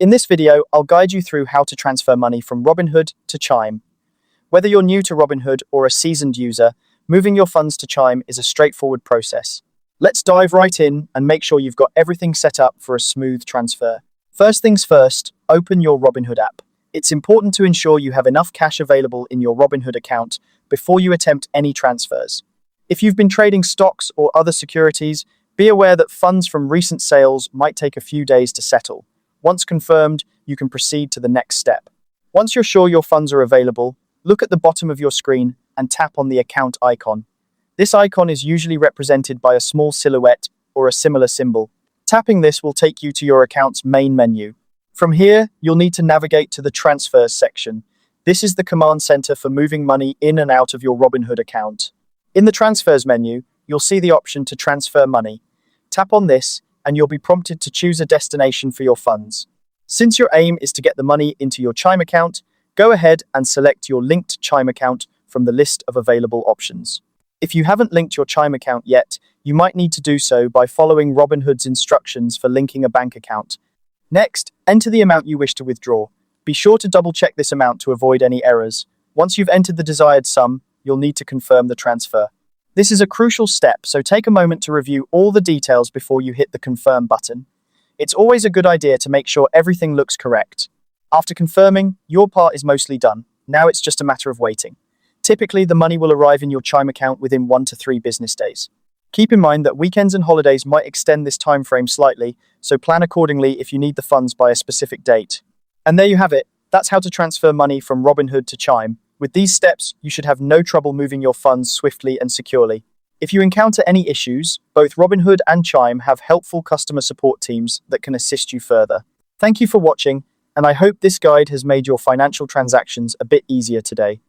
In this video, I'll guide you through how to transfer money from Robinhood to Chime. Whether you're new to Robinhood or a seasoned user, moving your funds to Chime is a straightforward process. Let's dive right in and make sure you've got everything set up for a smooth transfer. First things first, open your Robinhood app. It's important to ensure you have enough cash available in your Robinhood account before you attempt any transfers. If you've been trading stocks or other securities, be aware that funds from recent sales might take a few days to settle. Once confirmed, you can proceed to the next step. Once you're sure your funds are available, look at the bottom of your screen and tap on the account icon. This icon is usually represented by a small silhouette or a similar symbol. Tapping this will take you to your account's main menu. From here, you'll need to navigate to the Transfers section. This is the command center for moving money in and out of your Robinhood account. In the Transfers menu, you'll see the option to transfer money. Tap on this, and you'll be prompted to choose a destination for your funds. Since your aim is to get the money into your Chime account, go ahead and select your linked Chime account from the list of available options. If you haven't linked your Chime account yet, you might need to do so by following Robinhood's instructions for linking a bank account. Next, enter the amount you wish to withdraw. Be sure to double-check this amount to avoid any errors. Once you've entered the desired sum, you'll need to confirm the transfer. This is a crucial step, so take a moment to review all the details before you hit the confirm button. It's always a good idea to make sure everything looks correct. After confirming, your part is mostly done. Now it's just a matter of waiting. Typically, the money will arrive in your Chime account within 1 to 3 business days. Keep in mind that weekends and holidays might extend this time frame slightly, so plan accordingly if you need the funds by a specific date. And there you have it. That's how to transfer money from Robinhood to Chime. With these steps, you should have no trouble moving your funds swiftly and securely. If you encounter any issues, both Robinhood and Chime have helpful customer support teams that can assist you further. Thank you for watching, and I hope this guide has made your financial transactions a bit easier today.